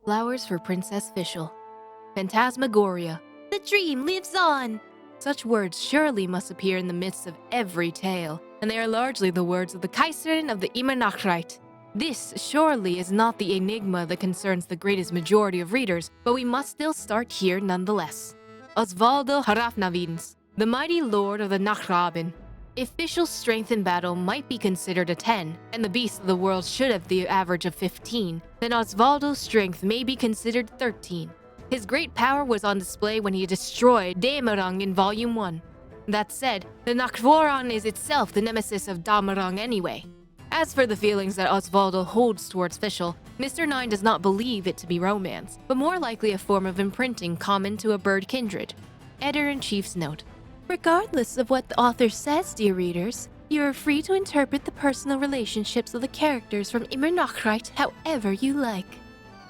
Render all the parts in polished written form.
Flowers for Princess Fischl. Phantasmagoria. The dream lives on! Such words surely must appear in the midst of every tale, and they are largely the words of the Kaiserin of the Immernachtreich. This surely is not the enigma that concerns the greatest majority of readers, but we must still start here nonetheless. Osvaldo Harafnavins, the mighty lord of the Nachtraben. If Fischl's strength in battle might be considered a 10, and the beasts of the world should have the average of 15, then Osvaldo's strength may be considered 13. His great power was on display when he destroyed Damerang in Volume 1. That said, the Nachtvoran is itself the nemesis of Damerang anyway. As for the feelings that Osvaldo holds towards Fischl, Mr. 9 does not believe it to be romance, but more likely a form of imprinting common to a bird kindred. Editor-in-Chief's note. Regardless of what the author says, dear readers, you are free to interpret the personal relationships of the characters from Immernachtreich however you like.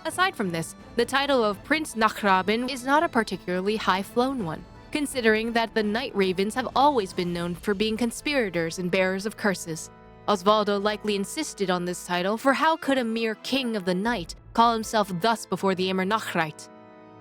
Aside from this, the title of Prince Nachtraben is not a particularly high-flown one, considering that the Night Ravens have always been known for being conspirators and bearers of curses. Osvaldo likely insisted on this title, for how could a mere king of the night call himself thus before the Immernachtreich?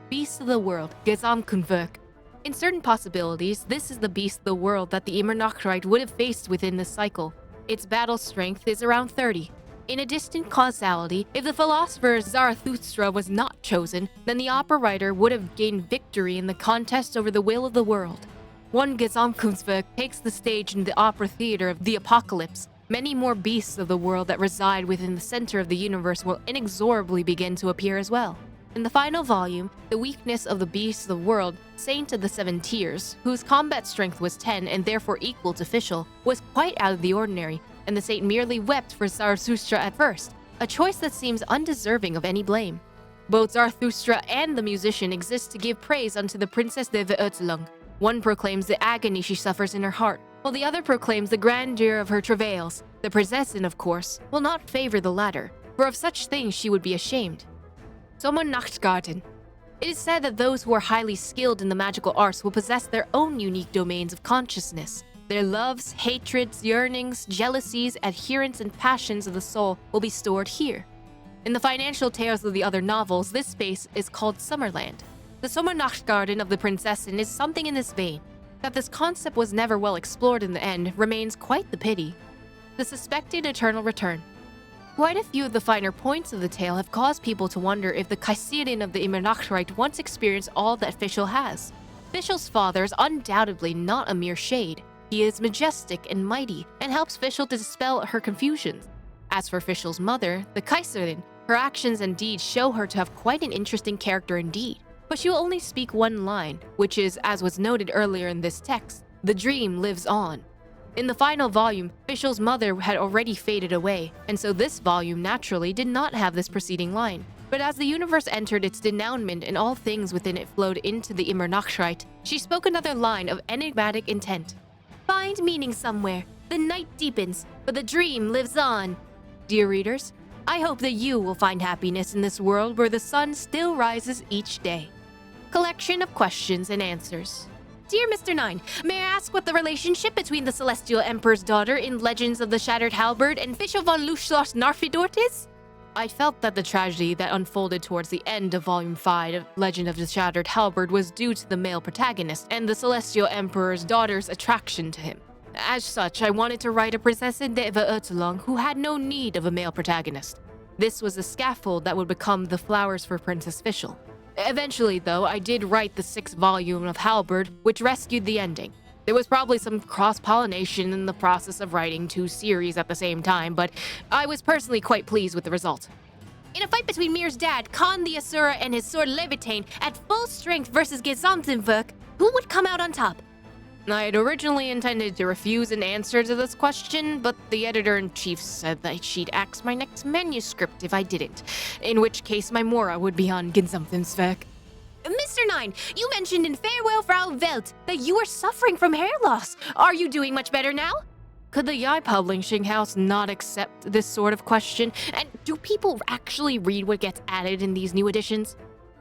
Beast of the World, Gesamtkunstwerk. In certain possibilities, this is the beast of the world that the Immernachtreich would have faced within this cycle. Its battle strength is around 30. In a distant causality, if the philosopher Zarathustra was not chosen, then the opera writer would have gained victory in the contest over the will of the world. One Gesamtkunstwerk takes the stage in the opera theater of the apocalypse. Many more beasts of the world that reside within the center of the universe will inexorably begin to appear as well. In the final volume, the weakness of the beasts of the world, Saint of the Seven Tears, whose combat strength was 10 and therefore equal to Fischl, was quite out of the ordinary, and the saint merely wept for Zarathustra at first, a choice that seems undeserving of any blame. Both Zarathustra and the musician exist to give praise unto the Princess de Ouvertüre. One proclaims the agony she suffers in her heart, while the other proclaims the grandeur of her travails. The Prinzessin, of course, will not favor the latter, for of such things she would be ashamed. Sommernachtgarten. It is said that those who are highly skilled in the magical arts will possess their own unique domains of consciousness. Their loves, hatreds, yearnings, jealousies, adherence, and passions of the soul will be stored here. In the financial tales of the other novels, this space is called Summerland. The Sommernachtgarten of the Prinzessin is something in this vein. That this concept was never well explored in the end remains quite the pity. The suspected eternal return. Quite a few of the finer points of the tale have caused people to wonder if the Kaiserin of the Immernachtreich once experienced all that Fischl has. Fischl's father is undoubtedly not a mere shade. He is majestic and mighty, and helps Fischl to dispel her confusions. As for Fischl's mother, the Kaiserin, her actions and deeds show her to have quite an interesting character indeed. But she will only speak one line, which is, as was noted earlier in this text, the dream lives on. In the final volume, Fischl's mother had already faded away, and so this volume naturally did not have this preceding line. But as the universe entered its denouement and all things within it flowed into the Immernachtreich, she spoke another line of enigmatic intent. Find meaning somewhere. The night deepens, but the dream lives on. Dear readers, I hope that you will find happiness in this world where the sun still rises each day. Collection of questions and answers. Dear Mr. 9, may I ask what the relationship between the Celestial Emperor's daughter in Legends of the Shattered Halberd and Fischl von Luschloss Narfidort is? I felt that the tragedy that unfolded towards the end of Volume 5 of Legend of the Shattered Halberd was due to the male protagonist and the Celestial Emperor's daughter's attraction to him. As such, I wanted to write a Prinzessin de Ouvertüre who had no need of a male protagonist. This was the scaffold that would become the Flowers for Princess Fischl. Eventually, though, I did write the 6th volume of Halberd, which rescued the ending. There was probably some cross-pollination in the process of writing 2 series at the same time, but I was personally quite pleased with the result. In a fight between Mir's dad, Khan the Asura, and his sword Levitain, at full strength versus Gesamtkunstwerk, who would come out on top? I had originally intended to refuse an answer to this question, but the editor-in-chief said that she'd axe my next manuscript if I didn't, in which case my Mora would be on Gesamtkunstwerk. Mr. 9, you mentioned in Farewell Frau Welt that you are suffering from hair loss. Are you doing much better now? Could the Yae Publishing House not accept this sort of question? And do people actually read what gets added in these new editions?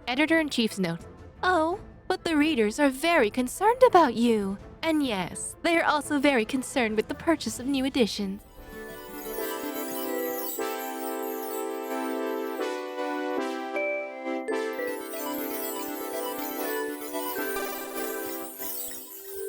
Editor-in-chief's note. Oh, but the readers are very concerned about you. And yes, they are also very concerned with the purchase of new editions.